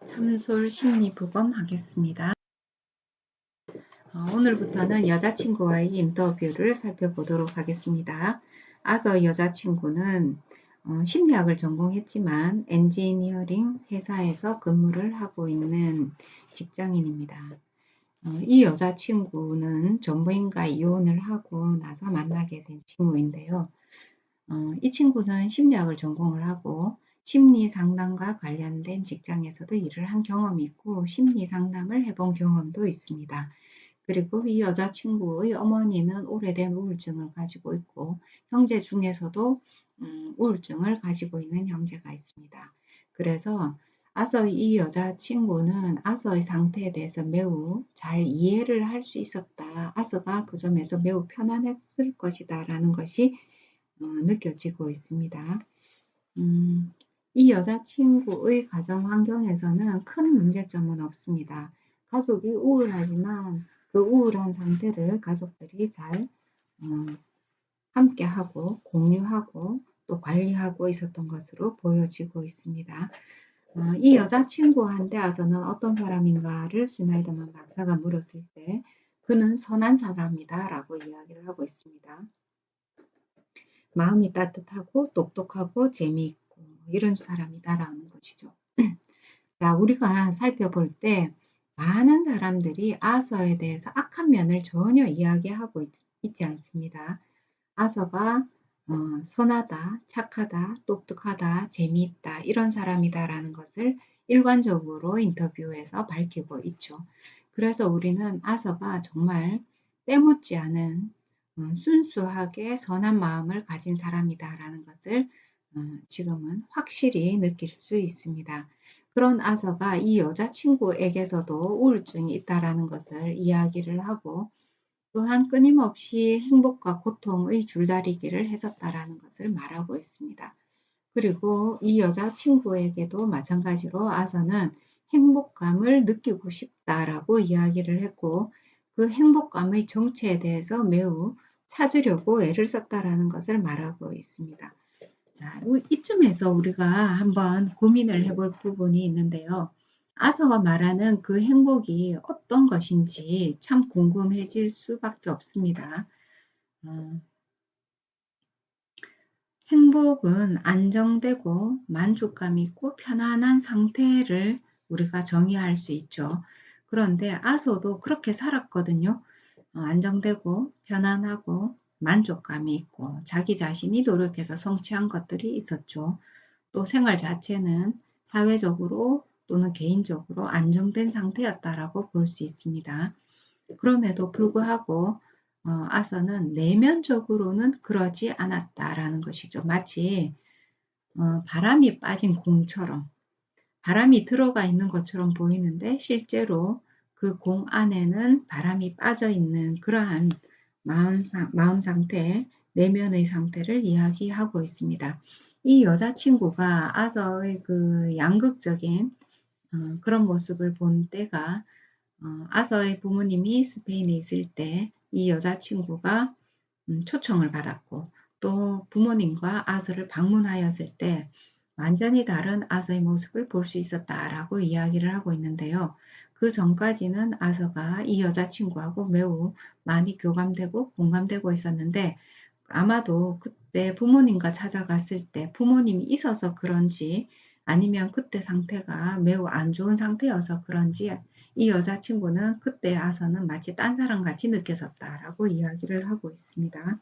참솔 심리부검 하겠습니다. 오늘부터는 여자친구와의 인터뷰를 살펴보도록 하겠습니다. 아서 여자친구는 심리학을 전공했지만 엔지니어링 회사에서 근무를 하고 있는 직장인입니다. 이 여자친구는 전부인과 이혼을 하고 나서 만나게 된 친구인데요. 이 친구는 심리학을 전공을 하고 심리 상담과 관련된 직장에서도 일을 한 경험이 있고 심리 상담을 해본 경험도 있습니다. 그리고 이 여자친구의 어머니는 오래된 우울증을 가지고 있고 형제 중에서도 우울증을 가지고 있는 형제가 있습니다. 그래서 이 여자친구는 아서의 상태에 대해서 매우 잘 이해를 할 수 있었다. 아서가 그 점에서 매우 편안했을 것이다 라는 것이 느껴지고 있습니다. 이 여자친구의 가정 환경에서는 큰 문제점은 없습니다. 가족이 우울하지만 그 우울한 상태를 가족들이 잘 함께하고 공유하고 또 관리하고 있었던 것으로 보여지고 있습니다. 이 여자친구한테 와서는 어떤 사람인가를 슈나이더만 박사가 물었을 때 그는 선한 사람이다 라고 이야기를 하고 있습니다. 마음이 따뜻하고 똑똑하고 재미있고 이런 사람이다라는 것이죠. 자, 우리가 살펴볼 때 많은 사람들이 아서에 대해서 악한 면을 전혀 이야기하고 있지 않습니다. 아서가 선하다, 착하다, 똑똑하다, 재미있다 이런 사람이다라는 것을 일관적으로 인터뷰에서 밝히고 있죠. 그래서 우리는 아서가 정말 때묻지 않은 순수하게 선한 마음을 가진 사람이다라는 것을 지금은 확실히 느낄 수 있습니다. 그런 아서가 이 여자친구에게서도 우울증이 있다라는 것을 이야기를 하고 또한 끊임없이 행복과 고통의 줄다리기를 했었다라는 것을 말하고 있습니다. 그리고 이 여자친구에게도 마찬가지로 아서는 행복감을 느끼고 싶다라고 이야기를 했고 그 행복감의 정체에 대해서 매우 찾으려고 애를 썼다라는 것을 말하고 있습니다. 자, 이쯤에서 우리가 한번 고민을 해볼 부분이 있는데요. 아서가 말하는 그 행복이 어떤 것인지 참 궁금해질 수밖에 없습니다. 행복은 안정되고 만족감 있고 편안한 상태를 우리가 정의할 수 있죠. 그런데 아서도 그렇게 살았거든요. 안정되고 편안하고 만족감이 있고 자기 자신이 노력해서 성취한 것들이 있었죠. 또 생활 자체는 사회적으로 또는 개인적으로 안정된 상태였다라고 볼 수 있습니다. 그럼에도 불구하고 아서는 내면적으로는 그러지 않았다라는 것이죠. 마치 바람이 빠진 공처럼 바람이 들어가 있는 것처럼 보이는데 실제로 그 공 안에는 바람이 빠져 있는 그러한 마음 상태, 내면의 상태를 이야기하고 있습니다. 이 여자친구가 아서의 그 양극적인 그런 모습을 본 때가 아서의 부모님이 스페인에 있을 때 이 여자친구가 초청을 받았고 또 부모님과 아서를 방문하였을 때 완전히 다른 아서의 모습을 볼 수 있었다라고 이야기를 하고 있는데요. 그 전까지는 아서가 이 여자친구하고 매우 많이 교감되고 공감되고 있었는데 아마도 그때 부모님과 찾아갔을 때 부모님이 있어서 그런지 아니면 그때 상태가 매우 안 좋은 상태여서 그런지 이 여자친구는 그때 아서는 마치 딴 사람 같이 느껴졌다라고 이야기를 하고 있습니다.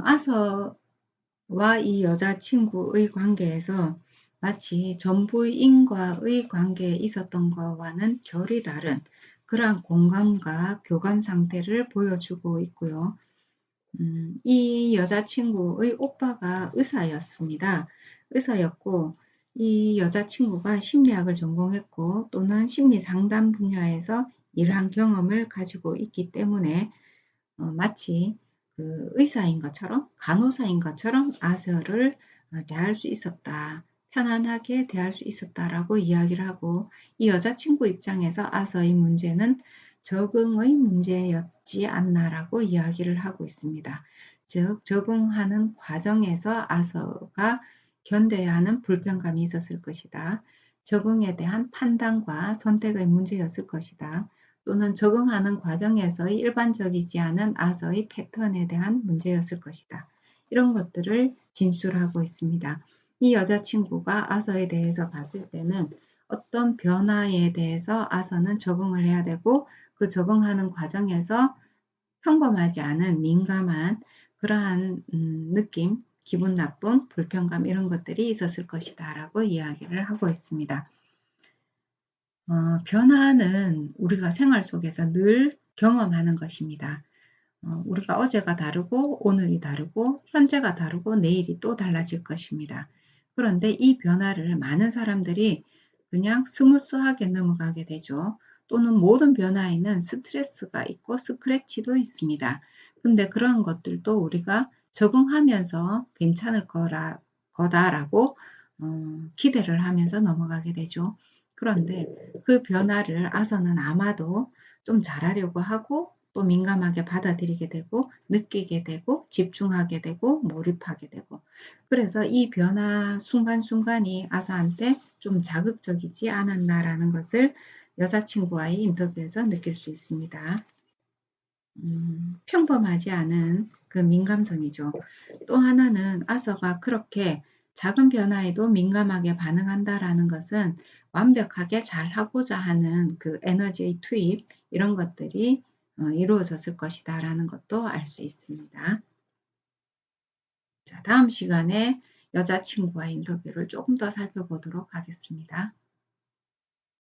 아서와 이 여자친구의 관계에서 마치 전부인과의 관계에 있었던 것과는 결이 다른 그러한 공감과 교감 상태를 보여주고 있고요. 이 여자친구의 오빠가 의사였습니다. 의사였고 이 여자친구가 심리학을 전공했고 또는 심리 상담 분야에서 일한 경험을 가지고 있기 때문에 마치 그 의사인 것처럼 간호사인 것처럼 아서를 대할 수 있었다. 편안하게 대할 수 있었다라고 이야기를 하고 이 여자친구 입장에서 아서의 문제는 적응의 문제였지 않나라고 이야기를 하고 있습니다. 즉 적응하는 과정에서 아서가 견뎌야 하는 불편감이 있었을 것이다. 적응에 대한 판단과 선택의 문제였을 것이다. 또는 적응하는 과정에서의 일반적이지 않은 아서의 패턴에 대한 문제였을 것이다. 이런 것들을 진술하고 있습니다. 이 여자친구가 아서에 대해서 봤을 때는 어떤 변화에 대해서 아서는 적응을 해야 되고 그 적응하는 과정에서 평범하지 않은 민감한 그러한 느낌, 기분 나쁨, 불편감 이런 것들이 있었을 것이다 라고 이야기를 하고 있습니다. 변화는 우리가 생활 속에서 늘 경험하는 것입니다. 우리가 어제가 다르고 오늘이 다르고 현재가 다르고 내일이 또 달라질 것입니다. 그런데 이 변화를 많은 사람들이 그냥 스무스하게 넘어가게 되죠. 또는 모든 변화에는 스트레스가 있고 스크래치도 있습니다. 근데 그런 것들도 우리가 적응하면서 괜찮을 거다라고 기대를 하면서 넘어가게 되죠. 그런데 그 변화를 아서는 아마도 좀 잘하려고 하고 또 민감하게 받아들이게 되고 느끼게 되고 집중하게 되고 몰입하게 되고 그래서 이 변화 순간순간이 아서한테 좀 자극적이지 않았나라는 것을 여자친구와의 인터뷰에서 느낄 수 있습니다. 평범하지 않은 그 민감성이죠. 또 하나는 아서가 그렇게 작은 변화에도 민감하게 반응한다라는 것은 완벽하게 잘하고자 하는 그 에너지의 투입 이런 것들이 이루어졌을 것이다 라는 것도 알 수 있습니다. 자, 다음 시간에 여자친구와의 인터뷰를 조금 더 살펴보도록 하겠습니다.